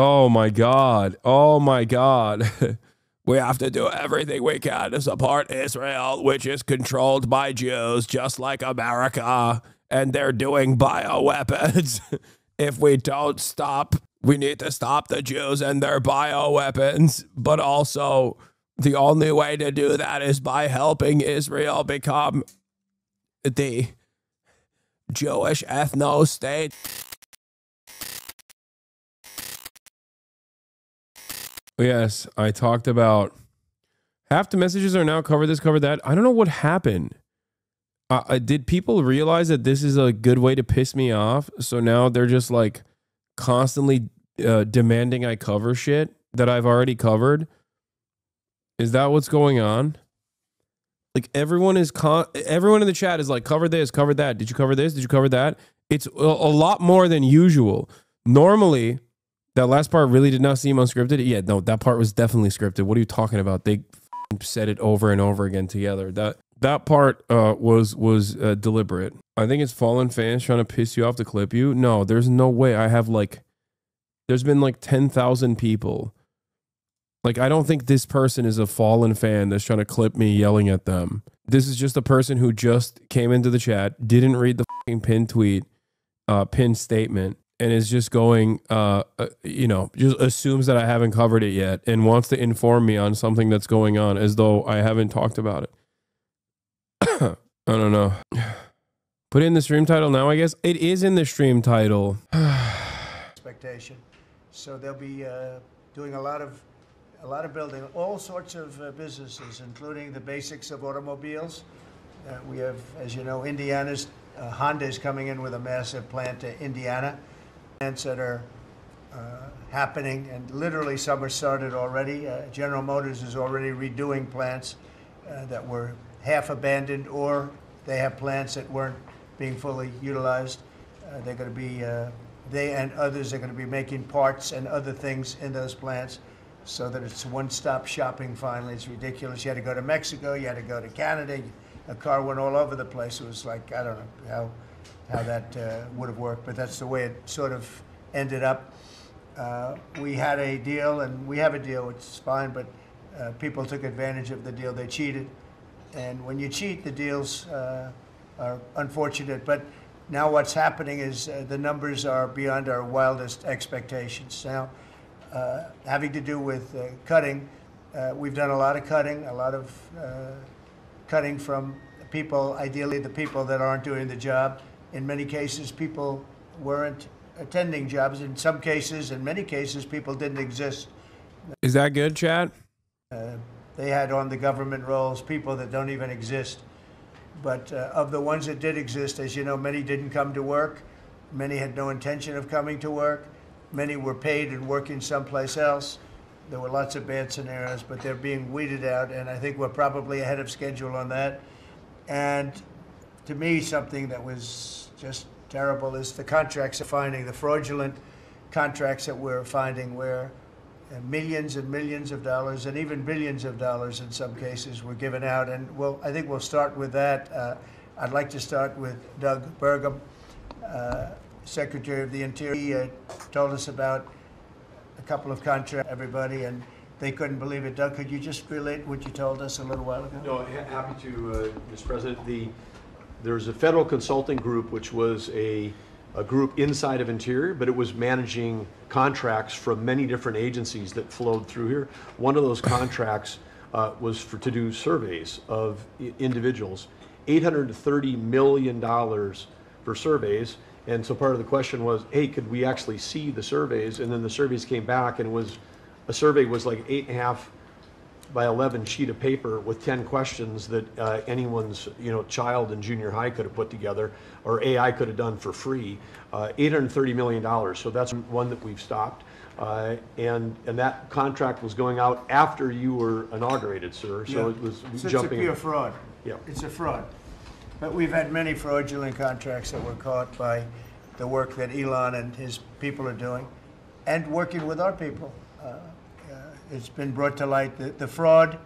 Oh my God. Oh my God. We have to do everything we can to support Israel, which is controlled by Jews, just like America. And they're doing bioweapons. If we don't stop, we need to stop the Jews and their bioweapons. But also, the only way to do that is by helping Israel become the Jewish ethno-state. Yes, I talked about half the messages are now cover this, cover that. I don't know what happened. Did people realize that this is a good way to piss me off? So now they're just like constantly demanding I cover shit that I've already covered. Is that what's going on? Like everyone in the chat is like, cover this, cover that. Did you cover this? Did you cover that? It's a lot more than usual. Normally, that last part really did not seem unscripted. Yeah, no, that part was definitely scripted. What are you talking about? They said it over and over again together. That part was deliberate. I think it's fallen fans trying to piss you off to clip you. No, there's no way. There's been like 10,000 people. Like, I don't think this person is a fallen fan that's trying to clip me yelling at them. This is just a person who just came into the chat, didn't read the fucking pinned tweet, pinned statement, and is just going, just assumes that I haven't covered it yet and wants to inform me on something that's going on as though I haven't talked about it. I don't know. Put in the stream title now, I guess. It is in the stream title. Expectation. So they'll be doing a lot of building, all sorts of businesses, including the basics of automobiles. We have, as you know, Honda is coming in with a massive plant to Indiana. Plants that are happening, and literally some are started already. General Motors is already redoing plants that were half abandoned, or they have plants that weren't being fully utilized. They're going to be, they and others are going to be making parts and other things in those plants so that it's one-stop shopping finally. It's ridiculous. You had to go to Mexico, you had to go to Canada, a car went all over the place. It was like, I don't know how that would have worked, but that's the way it sort of ended up. We had a deal, and we have a deal, which is fine, but people took advantage of the deal. They cheated. And when you cheat, the deals are unfortunate. But now what's happening is the numbers are beyond our wildest expectations. Now, having to do with cutting, we've done a lot of cutting from people, ideally the people that aren't doing the job. In many cases, people weren't attending jobs. In some cases, in many cases, people didn't exist. Is that good, chat? They had on the government rolls people that don't even exist. But of the ones that did exist, as you know, many didn't come to work. Many had no intention of coming to work. Many were paid and working someplace else. There were lots of bad scenarios, but they're being weeded out, and I think we're probably ahead of schedule on that. And to me, something that was just terrible is the contracts we're finding, the fraudulent contracts that we're finding, where millions and millions of dollars and even billions of dollars in some cases were given out. And I think we'll start with that. I'd like to start with Doug Burgum, Secretary of the Interior. He told us about a couple of contracts, everybody, and they couldn't believe it. Doug, could you just relate what you told us a little while ago? No, happy to, Mr. President. There's a federal consulting group, which was a group inside of Interior, but it was managing contracts from many different agencies that flowed through here. One of those contracts was to do surveys of individuals, $830 million for surveys. And so part of the question was, hey, could we actually see the surveys? And then the surveys came back, and a survey was like 8.5 by 11 sheet of paper with 10 questions that anyone's child in junior high could have put together, or AI could have done for free. $830 million. So that's one that we've stopped. And that contract was going out after you were inaugurated, sir. So yeah. it was so jumping. It's a pure fraud. Yeah. It's a fraud. But we've had many fraudulent contracts that were caught by the work that Elon and his people are doing, and working with our people. It's been brought to light. The fraud,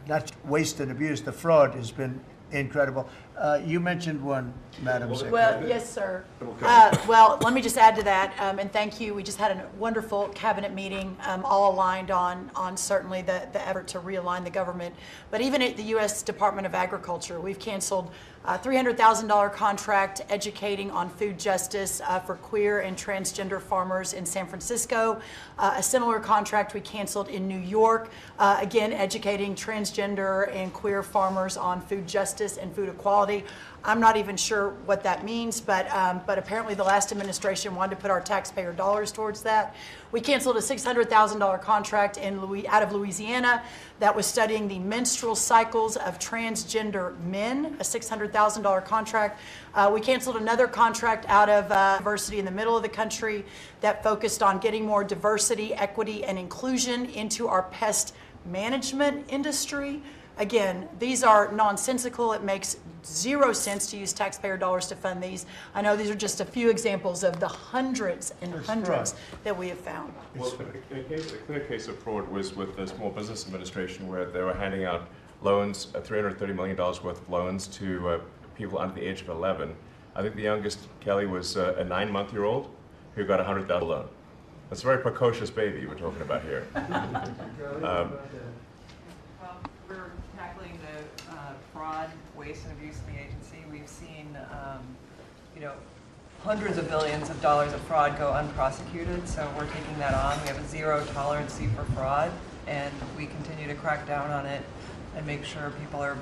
not waste and abuse, the fraud has been incredible. You mentioned one, Madam Secretary. Well, yes, sir. Well, let me just add to that, and thank you. We just had a wonderful cabinet meeting, all aligned on certainly the effort to realign the government. But even at the U.S. Department of Agriculture, we've canceled a $300,000 contract educating on food justice for queer and transgender farmers in San Francisco. A similar contract we canceled in New York, again, educating transgender and queer farmers on food justice and food equality. I'm not even sure what that means, but apparently the last administration wanted to put our taxpayer dollars towards that. We canceled a $600,000 contract out of Louisiana that was studying the menstrual cycles of transgender men, a $600,000 contract. We canceled another contract out of university in the middle of the country that focused on getting more diversity, equity, and inclusion into our pest management industry. Again, these are nonsensical. It makes zero sense to use taxpayer dollars to fund these. I know these are just a few examples of the hundreds and hundreds that we have found. Well, a clear case of fraud was with the Small Business Administration, where they were handing out loans, $330 million worth of loans to people under the age of 11. I think the youngest, Kelly, was a 9-month-old who got a $100,000 loan. That's a very precocious baby we're talking about here. We're tackling the fraud, waste, and abuse in the agency. We've seen, hundreds of billions of dollars of fraud go unprosecuted, so we're taking that on. We have a zero tolerance for fraud, and we continue to crack down on it and make sure people are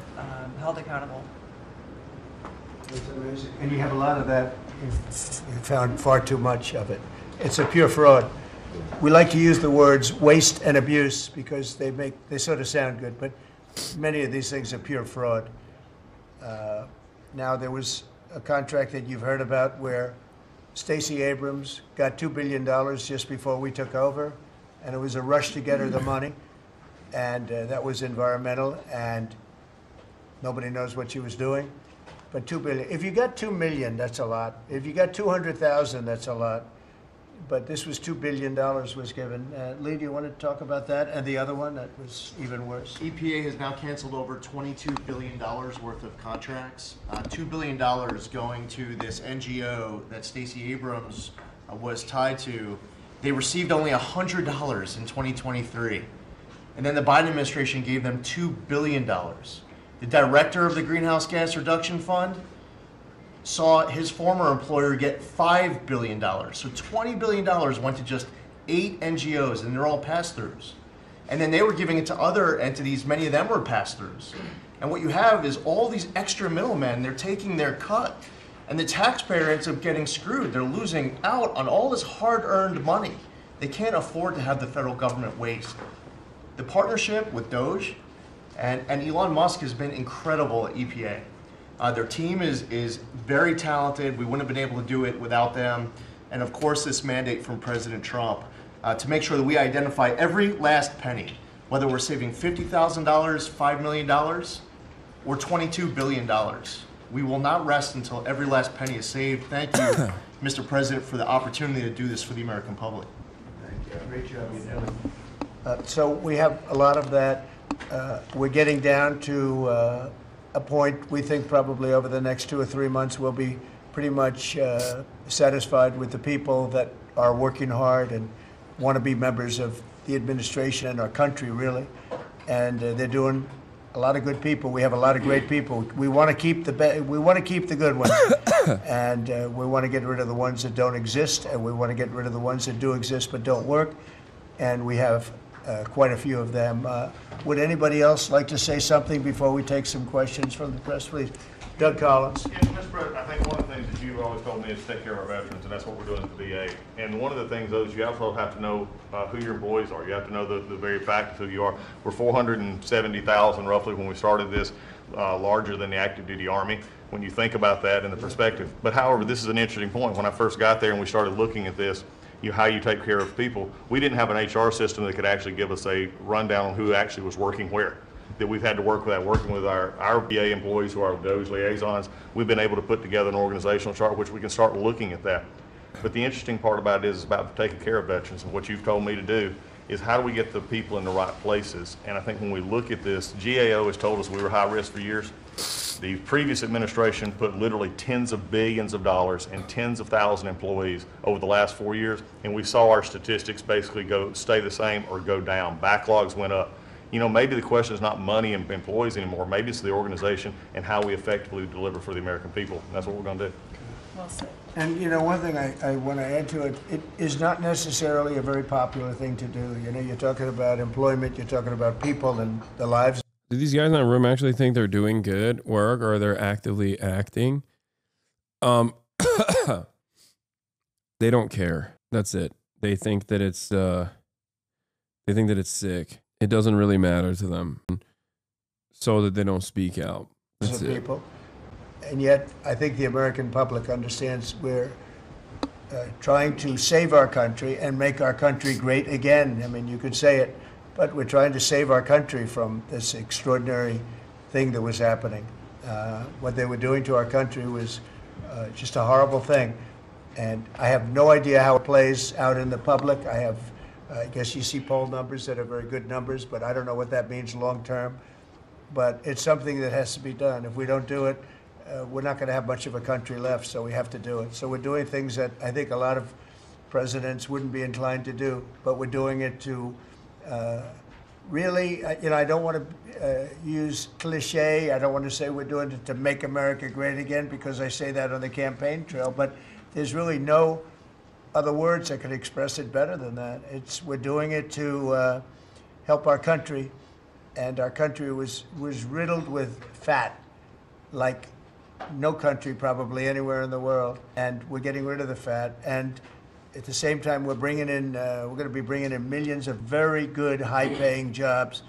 held accountable. It's amazing. And you have a lot of that. You found far too much of it. It's a pure fraud. We like to use the words waste and abuse because they sort of sound good, but many of these things are pure fraud. Now, there was a contract that you've heard about where Stacey Abrams got $2 billion just before we took over, and it was a rush to get her the money, and that was environmental, and nobody knows what she was doing. But $2 billion. If you got $2 million, that's a lot. If you got 200,000, that's a lot. But this was $2 billion was given. Lee, do you want to talk about that? And the other one that was even worse? EPA has now canceled over $22 billion worth of contracts. $2 billion going to this NGO that Stacey Abrams was tied to. They received only $100 in 2023. And then the Biden administration gave them $2 billion. The director of the Greenhouse Gas Reduction Fund saw his former employer get $5 billion. So $20 billion went to just 8 NGOs, and they're all pass-throughs. And then they were giving it to other entities, many of them were pass-throughs. And what you have is all these extra middlemen, they're taking their cut. And the taxpayer ends up getting screwed. They're losing out on all this hard-earned money. They can't afford to have the federal government waste. The partnership with DOJ and Elon Musk has been incredible at EPA. Their team is very talented. We wouldn't have been able to do it without them. And of course, this mandate from President Trump to make sure that we identify every last penny, whether we're saving $50,000, $5 million, or $22 billion. We will not rest until every last penny is saved. Thank you, Mr. President, for the opportunity to do this for the American public. Thank you. Great job you're doing. So we have a lot of that. We're getting down to a point we think probably over the next 2 or 3 months we'll be pretty much satisfied with the people that are working hard and want to be members of the administration and our country, really. And they're doing a lot of good people. We have a lot of great people. We want to keep the good ones, and we want to get rid of the ones that don't exist, and we want to get rid of the ones that do exist but don't work. And we have quite a few of them. Would anybody else like to say something before we take some questions from the press, please? Doug Collins. Yes, Mr. President, I think one of the things that you've always told me is take care of our veterans, and that's what we're doing at the VA. And one of the things is you also have to know who your employees are. You have to know the very fact of who you are. We're 470,000 roughly when we started this, larger than the active duty Army, when you think about that in the perspective. But however, this is an interesting point. When I first got there and we started looking at this, how you take care of people, we didn't have an HR system that could actually give us a rundown on who actually was working where. That we've had to work with that, working with our VA employees who are those liaisons. We've been able to put together an organizational chart which we can start looking at that. But the interesting part about it is about taking care of veterans, and what you've told me to do is how do we get the people in the right places. And I think when we look at this, GAO has told us we were high risk for years. The previous administration put literally tens of billions of dollars and tens of thousand employees over the last 4 years, and we saw our statistics basically stay the same or go down. Backlogs went up. You know, maybe the question is not money and employees anymore. Maybe it's the organization and how we effectively deliver for the American people. And that's what we're going to do. Well said. And, you know, one thing I want to add to it, it is not necessarily a very popular thing to do. You know, you're talking about employment, you're talking about people and the lives. Do these guys in the room actually think they're doing good work, or they're actively acting? They don't care. That's it. They think that it's sick. It doesn't really matter to them, so that they don't speak out. That's it. People. And yet, I think the American public understands we're trying to save our country and make our country great again. I mean, you could say it, but we're trying to save our country from this extraordinary thing that was happening. What they were doing to our country was just a horrible thing. And I have no idea how it plays out in the public. I guess you see poll numbers that are very good numbers, but I don't know what that means long term. But it's something that has to be done. If we don't do it, we're not going to have much of a country left, so we have to do it. So we're doing things that I think a lot of presidents wouldn't be inclined to do, but we're doing it to really, you know, I don't want to use cliche. I don't want to say we're doing it to make America great again, because I say that on the campaign trail, but there's really no other words that could express it better than that. We're doing it to help our country, and our country was riddled with fat, like no country probably anywhere in the world, and we're getting rid of the fat. And at the same time, we're going to be bringing in millions of very good, high-paying jobs,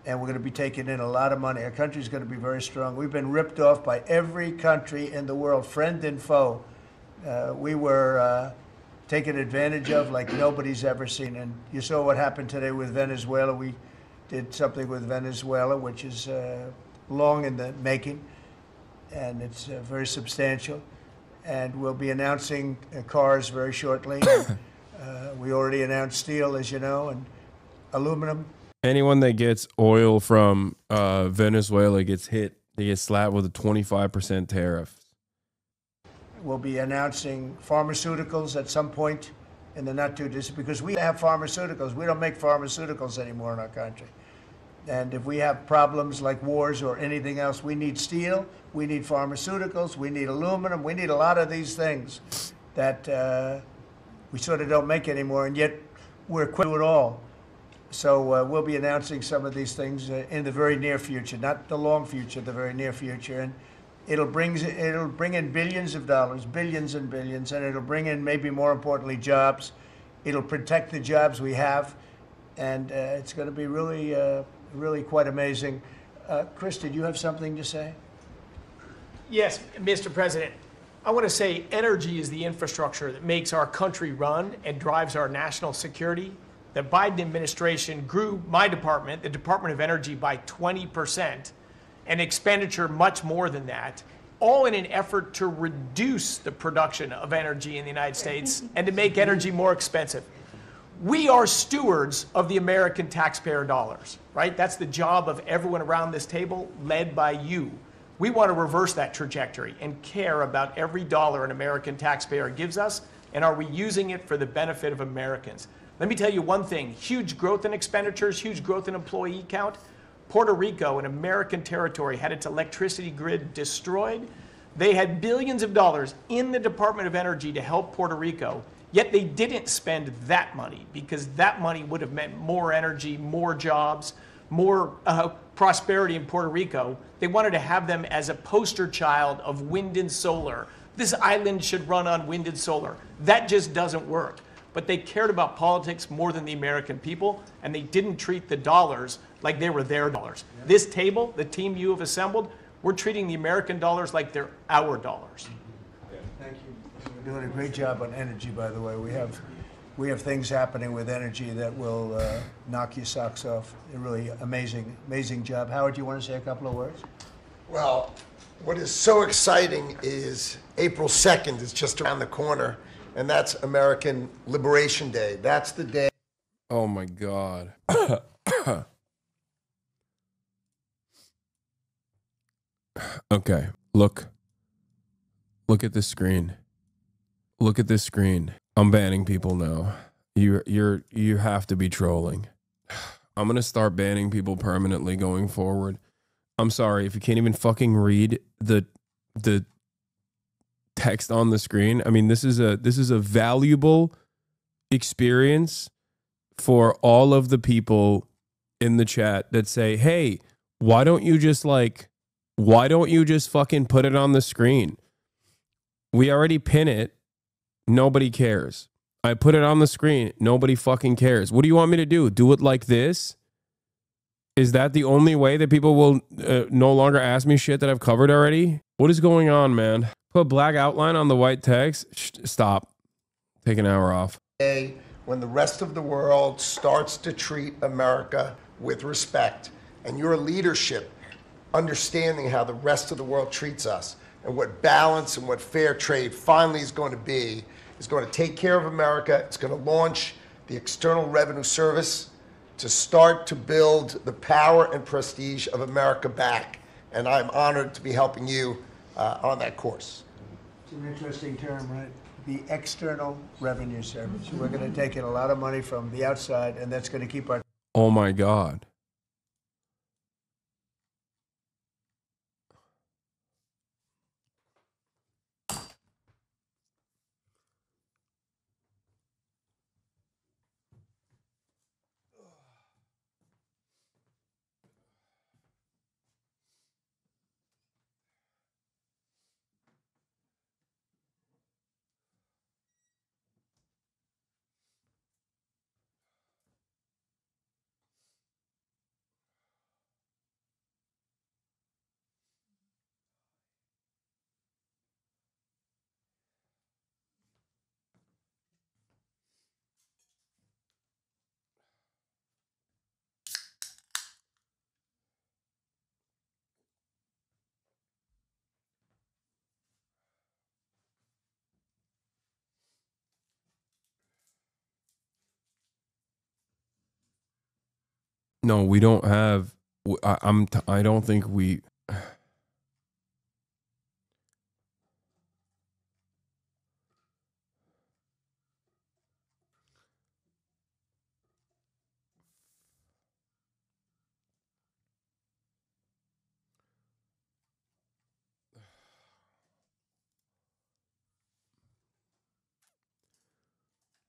and we're going to be taking in a lot of money. Our country's going to be very strong. We've been ripped off by every country in the world, friend and foe. We were taken advantage of like nobody's ever seen. And you saw what happened today with Venezuela. We did something with Venezuela, which is long in the making, and it's very substantial. And we'll be announcing cars very shortly. We already announced steel, as you know, and aluminum. Anyone that gets oil from Venezuela gets hit. They get slapped with a 25% tariff. We'll be announcing pharmaceuticals at some point in the not too distant, because we have pharmaceuticals. We don't make pharmaceuticals anymore in our country. And if we have problems like wars or anything else, we need steel, we need pharmaceuticals, we need aluminum, we need a lot of these things that we sort of don't make anymore, and yet we're equipped to do it all. So we'll be announcing some of these things in the very near future, not the long future, the very near future. And it'll bring in billions of dollars, billions and billions, and it'll bring in, maybe more importantly, jobs. It'll protect the jobs we have, and it's going to be really quite amazing. Chris, did you have something to say? Yes, Mr. President. I want to say energy is the infrastructure that makes our country run and drives our national security. The Biden administration grew my department, the Department of Energy, by 20%, and expenditure much more than that, all in an effort to reduce the production of energy in the United States and to make energy more expensive. We are stewards of the American taxpayer dollars, right? That's the job of everyone around this table, led by you. We want to reverse that trajectory and care about every dollar an American taxpayer gives us, and are we using it for the benefit of Americans? Let me tell you one thing: huge growth in expenditures, huge growth in employee count. Puerto Rico, an American territory, had its electricity grid destroyed. They had billions of dollars in the Department of Energy to help Puerto Rico, yet they didn't spend that money, because that money would have meant more energy, more jobs, more prosperity in Puerto Rico. They wanted to have them as a poster child of wind and solar. This island should run on wind and solar. That just doesn't work. But they cared about politics more than the American people, and they didn't treat the dollars like they were their dollars. Yeah. This table, the team you have assembled, we're treating the American dollars like they're our dollars. Thank you. You're doing a great job on energy, by the way. We have things happening with energy that will knock your socks off. A really amazing job. Howard, do you want to say a couple of words? Well, what is so exciting is April 2nd is just around the corner, and that's American Liberation Day. That's the day. Oh my God. Okay, look at this screen. Look at this screen. I'm banning people now. You have to be trolling. I'm gonna start banning people permanently going forward. I'm sorry if you can't even fucking read the text on the screen. I mean, this is a valuable experience for all of the people in the chat that say, "Hey, why don't you just fucking put it on the screen? We already pin it. Nobody cares. I put it on the screen. Nobody fucking cares. What do you want me to do? Do it like this? Is that the only way that people will no longer ask me shit that I've covered already? What is going on, man? Put black outline on the white text. Stop. Take an hour off. When the rest of the world starts to treat America with respect, and your leadership understanding how the rest of the world treats us, and what balance and what fair trade finally is going to be, is going to take care of America. It's going to launch the External Revenue Service to start to build the power and prestige of America back. And I'm honored to be helping you on that course. It's an interesting term, right? The External Revenue Service. We're going to take in a lot of money from the outside, and that's going to keep our... Oh my God. No, we don't have. I don't think we.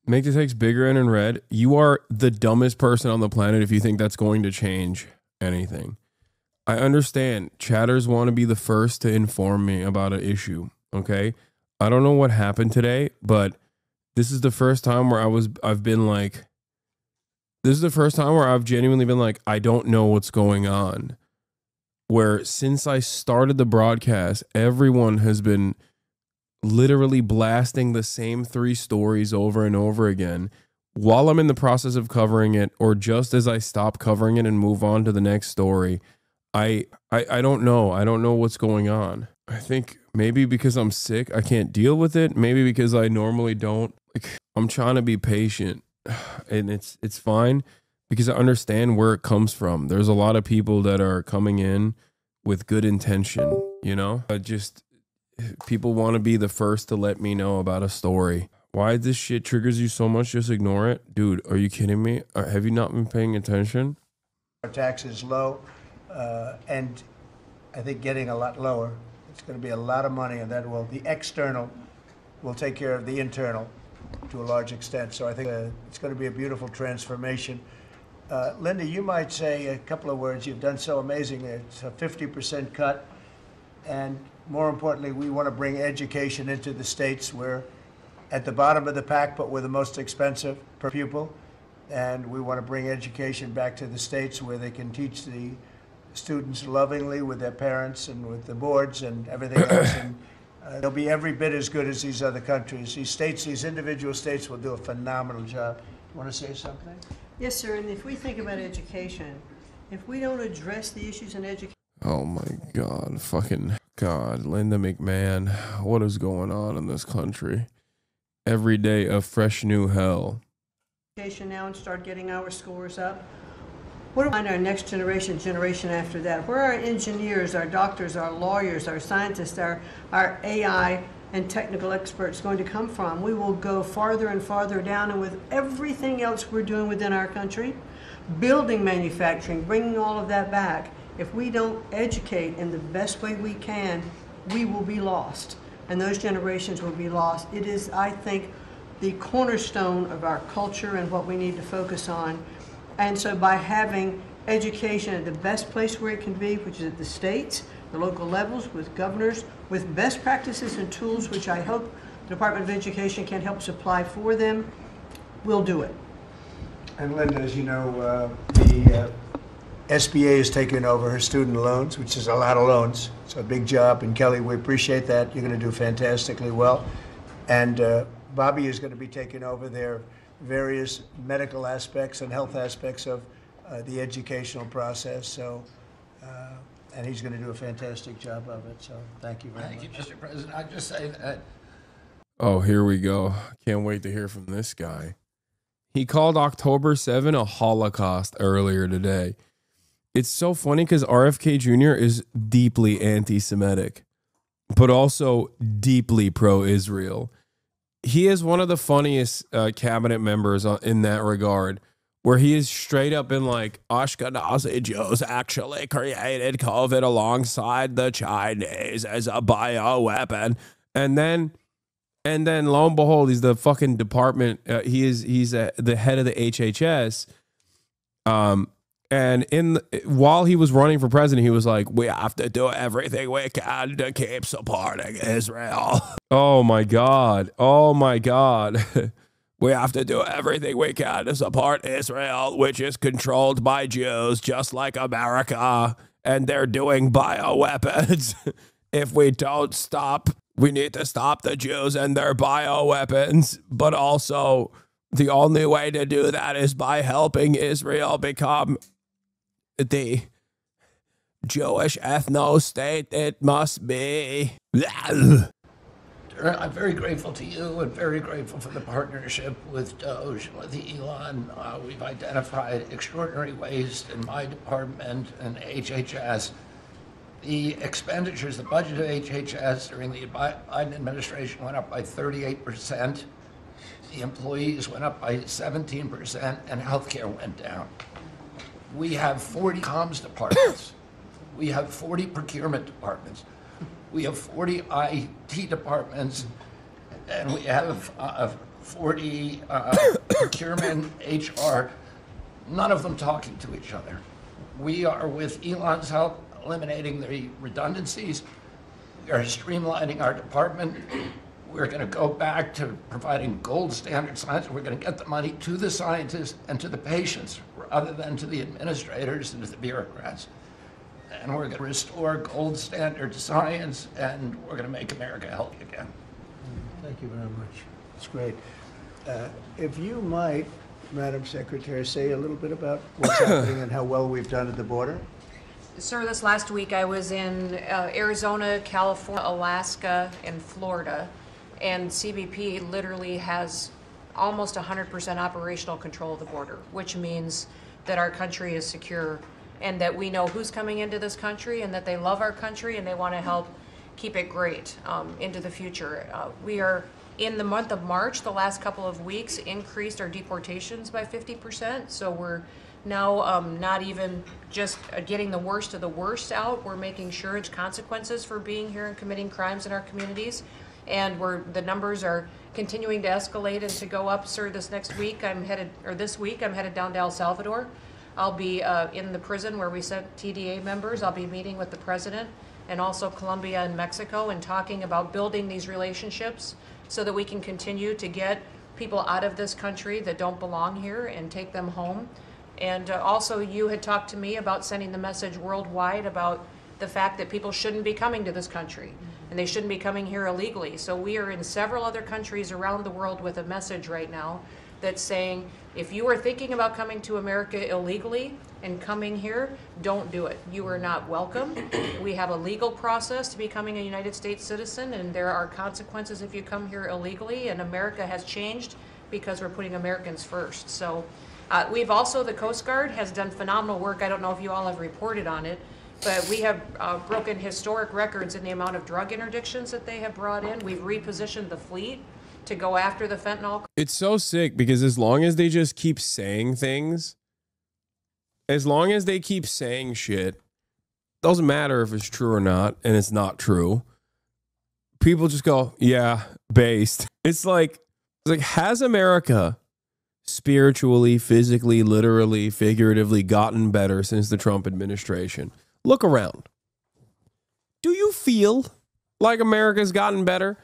Make the text bigger and in red. You are the dumbest person on the planet if you think that's going to change anything. I understand chatters want to be the first to inform me about an issue. Okay. I don't know what happened today, but this is the first time where I've been like, this is the first time where I've genuinely been like, I don't know what's going on. Where since I started the broadcast, everyone has been literally blasting the same 3 stories over and over again while I'm in the process of covering it, or just as I stop covering it and move on to the next story. I don't know. I don't know what's going on. I think maybe because I'm sick, I can't deal with it. Maybe because I normally don't. Like, I'm trying to be patient, and it's fine because I understand where it comes from. There's a lot of people that are coming in with good intention, you know? People want to be the first to let me know about a story. Why this shit triggers you so much? Just ignore it. Dude, are you kidding me? Have you not been paying attention? Our tax is low, and I think getting a lot lower. It's going to be a lot of money, and that will, the external will take care of the internal to a large extent. So I think it's going to be a beautiful transformation. Linda, you might say a couple of words. You've done so amazing. It's a 50% cut, and more importantly, we want to bring education into the states. We're at the bottom of the pack, but we're the most expensive per pupil. And we want to bring education back to the states where they can teach the students lovingly with their parents and with the boards and everything else. And they'll be every bit as good as these other countries. These states, these individual states will do a phenomenal job. You want to say something? Yes, sir. And if we think about education, if we don't address the issues in education. Oh my God, fucking God, Linda McMahon, what is going on in this country? Every day a fresh new hell. Now and start getting our scores up, What about our next generation, generation after that? Where are our engineers, our doctors, our lawyers, our scientists, our AI and technical experts going to come from? We will go farther and farther down, and with everything else we're doing within our country, building manufacturing, bringing all of that back, if we don't educate in the best way we can, we will be lost, and those generations will be lost. It is, I think, the cornerstone of our culture and what we need to focus on. And so by having education at the best place where it can be, which is at the states, the local levels, with governors, with best practices and tools, which I hope the Department of Education can help supply for them, we'll do it. And Linda, as you know, the SBA has taken over her student loans, which is a lot of loans. It's a big job. And Kelly, we appreciate that. You're going to do fantastically well. And Bobby is going to be taking over their various medical aspects and health aspects of the educational process. So, and he's going to do a fantastic job of it. So thank you very much. Thank you, Mr. President. I just say that. Oh, here we go. Can't wait to hear from this guy. He called October 7 a Holocaust earlier today. It's so funny because RFK Jr. is deeply anti-Semitic, but also deeply pro-Israel. He is one of the funniest cabinet members in that regard, where he is straight up in like, Ashkenazi Jews actually created COVID alongside the Chinese as a bioweapon. And then lo and behold, he's the fucking department. He's the head of the HHS. And while he was running for president, he was like, we have to do everything we can to keep supporting Israel. Oh my God. Oh my God. We have to do everything we can to support Israel, which is controlled by Jews, just like America. And they're doing bioweapons. If we don't stop, we need to stop the Jews and their bioweapons. But also, the only way to do that is by helping Israel become the Jewish ethno-state it must be. I'm very grateful to you and very grateful for the partnership with Doge, with Elon. We've identified extraordinary waste in my department and HHS. The expenditures, the budget of HHS during the Biden administration went up by 38%. The employees went up by 17%, and healthcare went down. We have 40 comms departments. We have 40 procurement departments. We have 40 IT departments, and we have 40 procurement, HR, none of them talking to each other. We are, with Elon's help, eliminating the redundancies. We are streamlining our department. We're going to go back to providing gold standard science. We're going to get the money to the scientists and to the patients rather than to the administrators and to the bureaucrats. And we're going to restore gold standard science, and we're going to make America healthy again. Thank you very much. That's great. If you might, Madam Secretary, say a little bit about what's happening and how well we've done at the border. Sir, this last week I was in Arizona, California, Alaska, and Florida, and CBP literally has almost 100% operational control of the border, which means that our country is secure and that we know who's coming into this country and that they love our country and they want to help keep it great into the future. We are, in the month of March, the last couple of weeks, increased our deportations by 50%, so we're now not even just getting the worst of the worst out. We're making sure it's consequences for being here and committing crimes in our communities. And the numbers are continuing to escalate and to go up. Sir, this week I'm headed down to El Salvador. I'll be in the prison where we sent TDA members. I'll be meeting with the president and also Colombia and Mexico and talking about building these relationships so that we can continue to get people out of this country that don't belong here and take them home. And also, you had talked to me about sending the message worldwide about the fact that people shouldn't be coming to this country and they shouldn't be coming here illegally. So we are in several other countries around the world with a message right now that's saying, if you are thinking about coming to America illegally and coming here, don't do it. You are not welcome. We have a legal process to becoming a United States citizen, and there are consequences if you come here illegally, and America has changed because we're putting Americans first. So We've also, the Coast Guard has done phenomenal work. I don't know if you all have reported on it, but we have broken historic records in the amount of drug interdictions that they have brought in. We've repositioned the fleet to go after the fentanyl. It's so sick because as long as they just keep saying things, as long as they keep saying shit, doesn't matter if it's true or not, and it's not true. People just go, yeah, based. It's like has America spiritually, physically, literally, figuratively gotten better since the Trump administration? Look around. Do you feel like America's gotten better?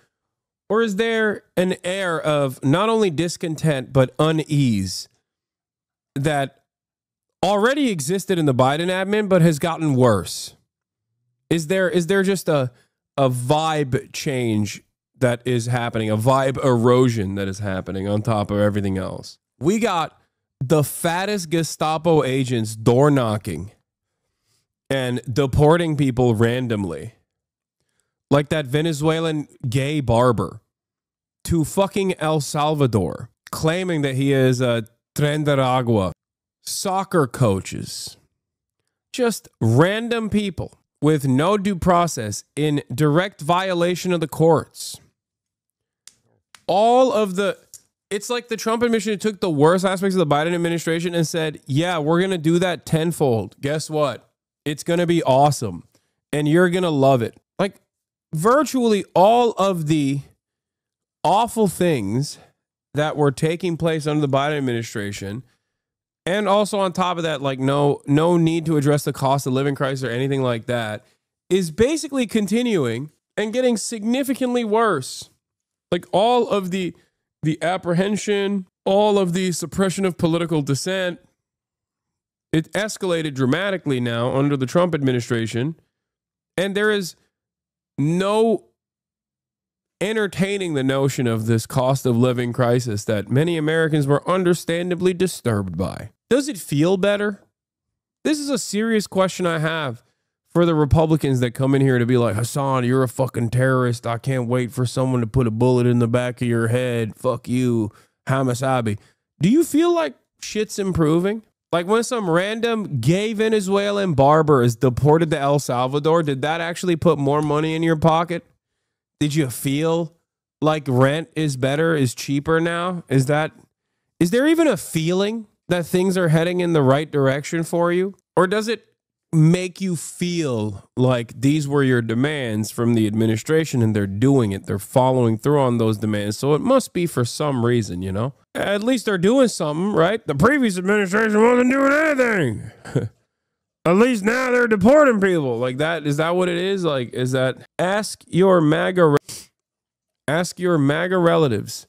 Or is there an air of not only discontent, but unease that already existed in the Biden admin, but has gotten worse? Is there just a vibe change that is happening, a vibe erosion that is happening on top of everything else? We got the fattest Gestapo agents door knocking and deporting people randomly, like that Venezuelan gay barber, to fucking El Salvador, claiming that he is a Tren de Agua. Soccer coaches, just random people with no due process in direct violation of the courts. It's like the Trump administration took the worst aspects of the Biden administration and said, yeah, we're going to do that tenfold. Guess what? It's going to be awesome. And you're going to love it. Like virtually all of the awful things that were taking place under the Biden administration. And also on top of that, like no need to address the cost of living crisis or anything like that, is basically continuing and getting significantly worse. Like all of the apprehension, all of the suppression of political dissent, it escalated dramatically now under the Trump administration. And there is no entertaining the notion of this cost of living crisis that many Americans were understandably disturbed by. Does it feel better? This is a serious question I have for the Republicans that come in here to be like, Hassan, you're a fucking terrorist. I can't wait for someone to put a bullet in the back of your head. Fuck you, Hamas Abi. Do you feel like shit's improving? Like when some random gay Venezuelan barber is deported to El Salvador, did that actually put more money in your pocket? Did you feel like rent is better, is cheaper now? Is there even a feeling that things are heading in the right direction for you? Or does it make you feel like these were your demands from the administration and they're doing it, they're following through on those demands, so it must be for some reason, you know? At least they're doing something, right? The previous administration wasn't doing anything. At least now they're deporting people like that. Is that what it is? Like, is that ask your MAGA relatives,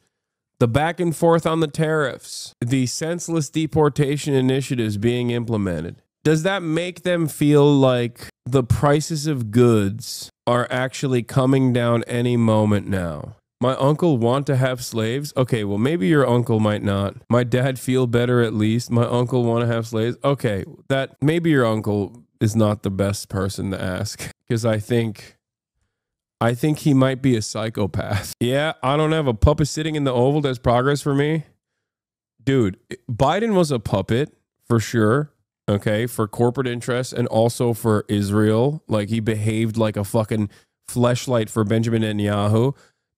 the back and forth on the tariffs, the senseless deportation initiatives being implemented. Does that make them feel like the prices of goods are actually coming down any moment now? My uncle want to have slaves? Okay, well, maybe your uncle might not. My dad feel better at least. My uncle want to have slaves? Okay, that maybe your uncle is not the best person to ask because I think he might be a psychopath. Yeah, I don't have a puppet sitting in the Oval. That's progress for me. Dude, Biden was a puppet for sure. Okay, for corporate interests and also for Israel. Like he behaved like a fucking fleshlight for Benjamin Netanyahu.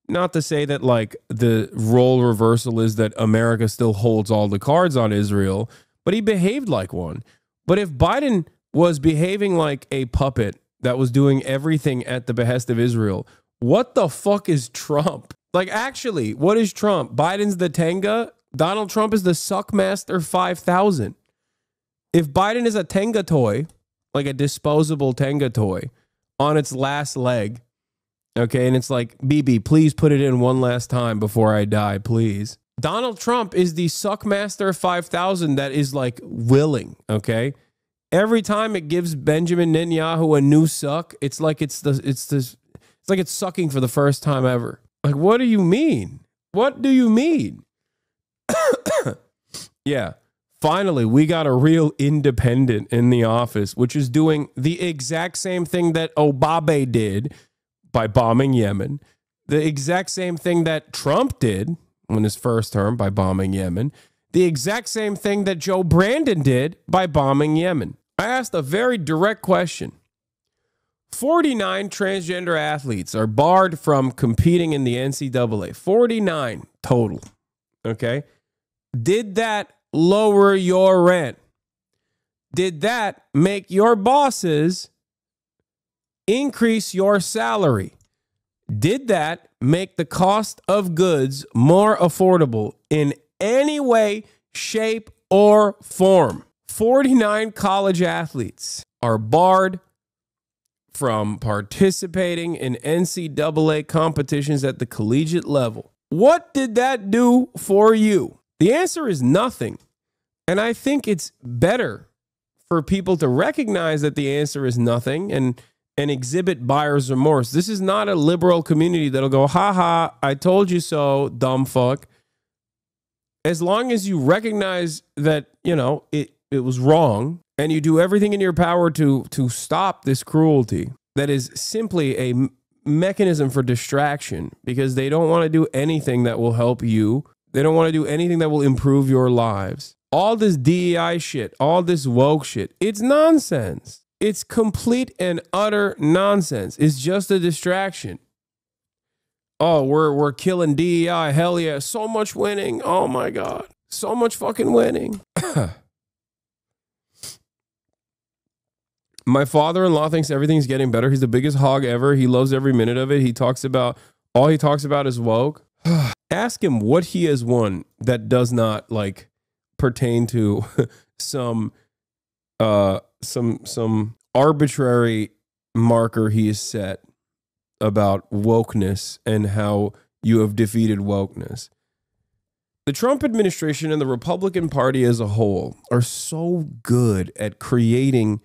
Not to say that like the role reversal is that America still holds all the cards on Israel, but he behaved like one. But if Biden was behaving like a puppet that was doing everything at the behest of Israel, what the fuck is Trump? Like actually, what is Trump? Biden's the Tenga. Donald Trump is the Suckmaster 5000. If Biden is a Tenga toy, like a disposable Tenga toy on its last leg, okay, and it's like, BB, please put it in one last time before I die, please. Donald Trump is the Suckmaster 5000 that is like willing, okay? Every time it gives Benjamin Netanyahu a new suck, it's like it's like it's sucking for the first time ever. Like, what do you mean? What do you mean? Yeah. Finally, we got a real independent in the office, which is doing the exact same thing that Obama did by bombing Yemen, the exact same thing that Trump did in his first term by bombing Yemen, the exact same thing that Joe Brandon did by bombing Yemen. I asked a very direct question. 49 transgender athletes are barred from competing in the NCAA. 49 total. Okay. Did that lower your rent? Did that make your bosses increase your salary? Did that make the cost of goods more affordable in any way, shape, or form? 49 college athletes are barred from participating in NCAA competitions at the collegiate level. What did that do for you? The answer is nothing. And I think it's better for people to recognize that the answer is nothing and exhibit buyer's remorse. This is not a liberal community that'll go, ha ha, I told you so, dumb fuck. As long as you recognize that, it was wrong and you do everything in your power to stop this cruelty that is simply a mechanism for distraction because they don't want to do anything that will help you. They don't want to do anything that will improve your lives. All this DEI shit, all this woke shit, it's nonsense. It's complete and utter nonsense. It's just a distraction. Oh, we're killing DEI. Hell yeah. So much winning. Oh my God. So much fucking winning. My father-in-law thinks everything's getting better. He's the biggest hog ever. He loves every minute of it. All he talks about is woke. Ask him what he has won that does not pertain to some arbitrary marker he has set about wokeness and how you have defeated wokeness. The Trump administration and the Republican Party as a whole are so good at creating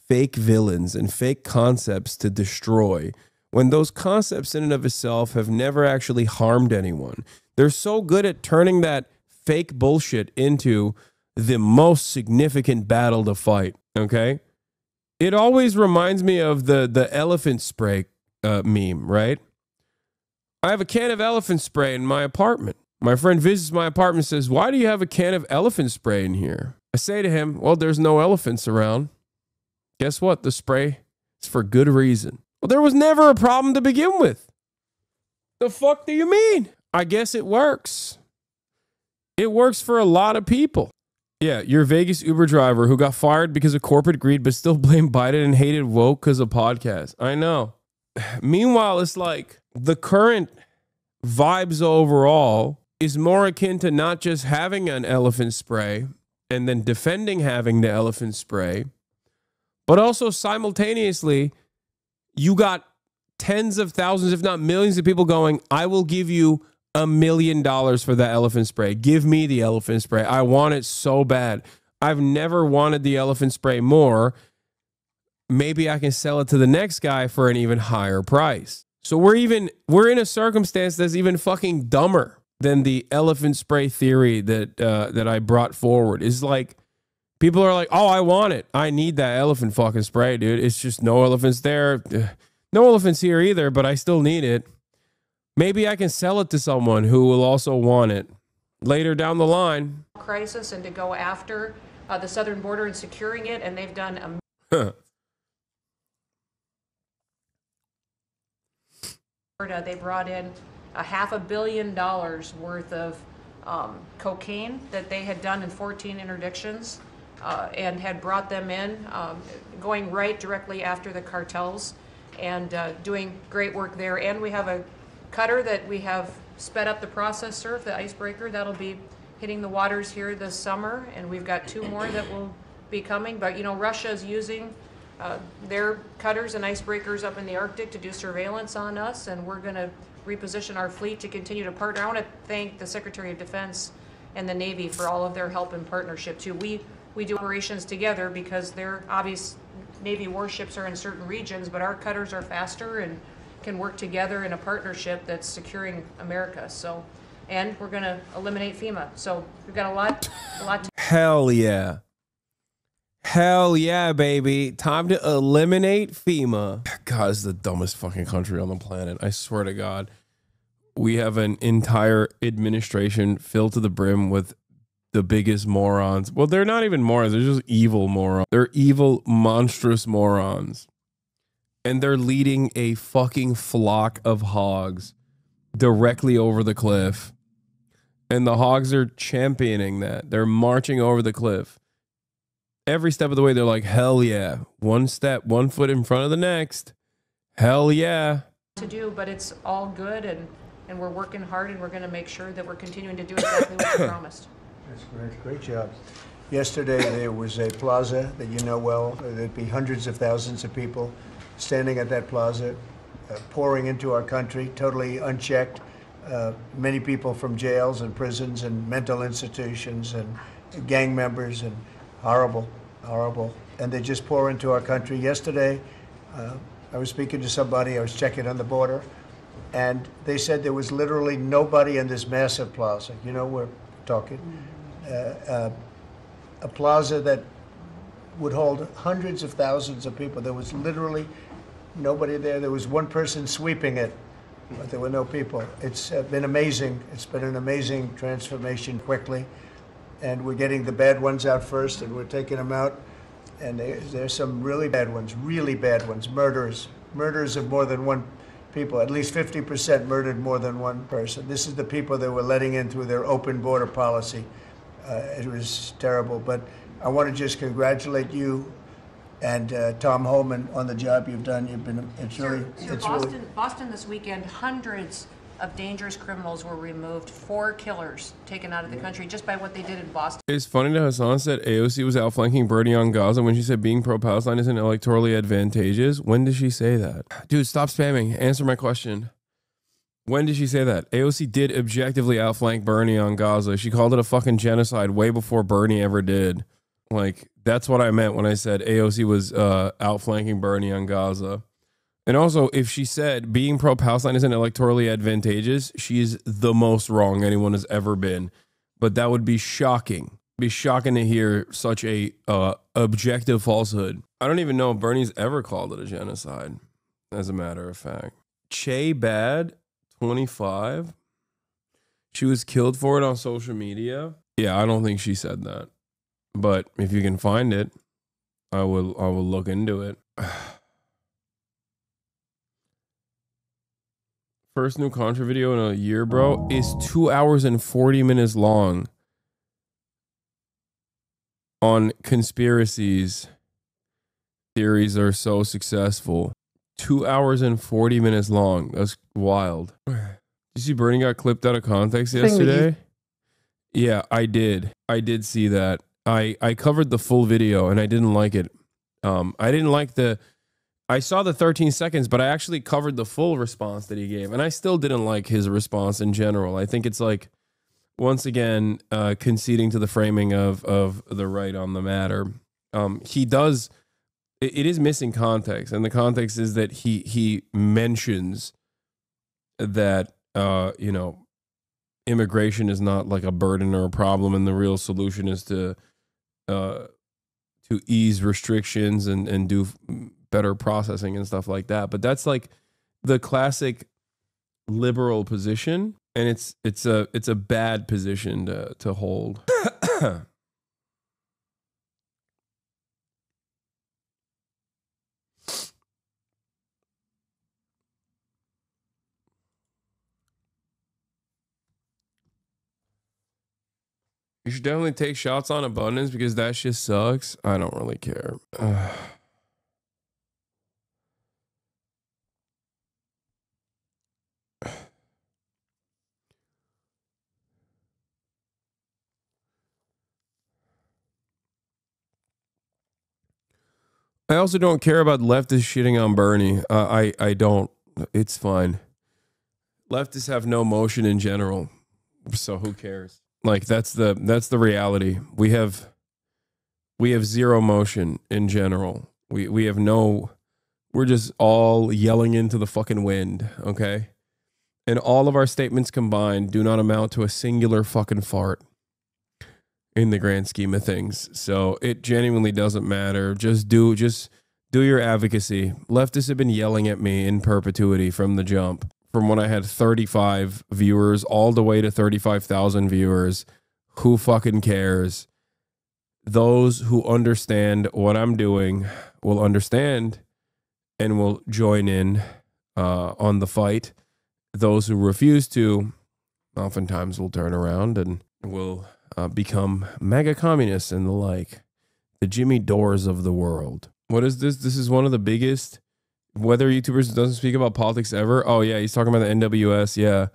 fake villains and fake concepts to destroy when those concepts in and of itself have never actually harmed anyone. They're so good at turning that fake bullshit into the most significant battle to fight, okay? It always reminds me of the elephant spray meme, right? I have a can of elephant spray in my apartment. My friend visits my apartment and says, why do you have a can of elephant spray in here? I say to him, well, there's no elephants around. Guess what? The spray is for good reason. Well, there was never a problem to begin with. The fuck do you mean? I guess it works. It works for a lot of people. Yeah, your Vegas Uber driver who got fired because of corporate greed but still blamed Biden and hated woke because of podcasts. I know. Meanwhile, it's like the current vibes overall is more akin to not just having an elephant spray and then defending having the elephant spray, but also simultaneously, you got tens of thousands, if not millions of people going, I will give you $1 million for that elephant spray. Give me the elephant spray. I want it so bad. I've never wanted the elephant spray more. Maybe I can sell it to the next guy for an even higher price. So we're in a circumstance that's even fucking dumber than the elephant spray theory that I brought forward. It's like, people are like, oh, I want it. I need that elephant fucking spray, dude. It's just no elephants there. No elephants here either, but I still need it. Maybe I can sell it to someone who will also want it later down the line. Crisis and to go after the southern border and securing it, and they've done They brought in $500 million worth of cocaine that they had done in 14 interdictions. And had brought them in, going right directly after the cartels and doing great work there. And we have a cutter that we have sped up the process, sir, the icebreaker. That'll be hitting the waters here this summer. And we've got 2 more that will be coming. But, Russia is using their cutters and icebreakers up in the Arctic to do surveillance on us. And we're going to reposition our fleet to continue to partner. I want to thank the Secretary of Defense and the Navy for all of their help and partnership, too. We do operations together because their obvious Navy warships are in certain regions, but our cutters are faster and can work together in a partnership that's securing America. So, and we're going to eliminate FEMA. So we've got a lot to. Hell yeah. Hell yeah, baby. Time to eliminate FEMA. God, it's the dumbest fucking country on the planet. I swear to God. We have an entire administration filled to the brim with the biggest morons. Well, they're not even morons. They're just evil morons. They're evil, monstrous morons. And they're leading a fucking flock of hogs directly over the cliff. And the hogs are championing that. They're marching over the cliff. Every step of the way, they're like, hell yeah. One step, 1 foot in front of the next. Hell yeah. To do, but it's all good, and we're working hard, and we're going to make sure that we're continuing to do exactly what we promised. That's great. Great job. Yesterday, there was a plaza that you know well. There'd be hundreds of thousands of people standing at that plaza, pouring into our country, totally unchecked. Many people from jails and prisons and mental institutions and gang members, and horrible, horrible. And they just pour into our country. Yesterday, I was speaking to somebody, I was checking on the border, and they said there was literally nobody in this massive plaza. You know, we're talking a plaza that would hold hundreds of thousands of people. There was literally nobody there. There was one person sweeping it, but there were no people. It's been amazing. It's been an amazing transformation quickly. And we're getting the bad ones out first, and we're taking them out. And there's some really bad ones, murderers of more than one people. At least 50% murdered more than one person. This is the people that we're letting in through their open border policy. It was terrible. But I want to just congratulate you and Tom Holman on the job you've done. You've been, Boston this weekend, hundreds of dangerous criminals were removed, 4 killers taken out of the country just by what they did in Boston. It's funny that Hassan said AOC was outflanking Bernie on Gaza when she said being pro-Palestine isn't electorally advantageous. When did she say that? Dude, stop spamming. Answer my question. When did she say that? AOC did objectively outflank Bernie on Gaza. She called it a fucking genocide way before Bernie ever did. Like, that's what I meant when I said AOC was outflanking Bernie on Gaza. And also, if she said being pro-Palestine isn't electorally advantageous, she's the most wrong anyone has ever been. But that would be shocking. It'd be shocking to hear such a objective falsehood. I don't even know if Bernie's ever called it a genocide, as a matter of fact. Che Bad, 25. She was killed for it on social media. Yeah, I don't think she said that. But if you can find it, I will look into it. First new Contra video in a year, bro, is 2 hours and 40 minutes long on conspiracies. Theories are so successful. 2 hours and 40 minutes long. That's wild. Did you see Bernie got clipped out of context yesterday? Yeah, I did. I did see that. I covered the full video and I didn't like it. I didn't like I saw the 13 seconds, but I actually covered the full response that he gave. And I still didn't like his response in general. I think it's like, once again, conceding to the framing of the right on the matter. He does, it is missing context. And the context is that he mentions that, you know, immigration is not like a burden or a problem. And the real solution is to ease restrictions and do better processing and stuff like that. But that's like the classic liberal position, and it's a bad position to hold. You should definitely take shots on abundance because that shit sucks. I don't really care. I also don't care about leftists shitting on Bernie. I don't. It's fine. Leftists have no motion in general, so who cares? Like that's the reality. We have zero motion in general. We have no. We're just all yelling into the fucking wind. Okay, and all of our statements combined do not amount to a singular fucking fart in the grand scheme of things. So it genuinely doesn't matter. Just do your advocacy. Leftists have been yelling at me in perpetuity from the jump. From when I had 35 viewers all the way to 35,000 viewers. Who fucking cares? Those who understand what I'm doing will understand and will join in on the fight. Those who refuse to oftentimes will turn around and will become mega communists and the like. The Jimmy Dores of the world. What is this? This is one of the biggest weather YouTubers that doesn't speak about politics ever. Oh yeah, he's talking about the NWS. Yeah.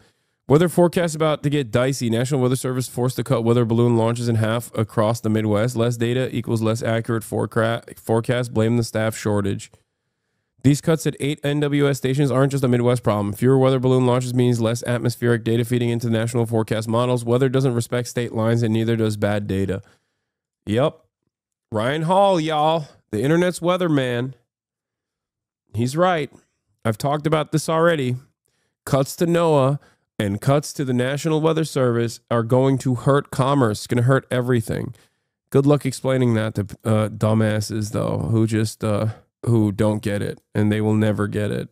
Weather forecast about to get dicey. National Weather Service forced to cut weather balloon launches in half across the Midwest. Less data equals less accurate forecast. Blame the staff shortage. These cuts at 8 NWS stations aren't just a Midwest problem. Fewer weather balloon launches means less atmospheric data feeding into national forecast models. Weather doesn't respect state lines, and neither does bad data. Yep. Ryan Hall, y'all. The internet's weatherman. He's right. I've talked about this already. Cuts to NOAA and cuts to the National Weather Service are going to hurt commerce. It's going to hurt everything. Good luck explaining that to dumbasses, though, who just who don't get it, and they will never get it.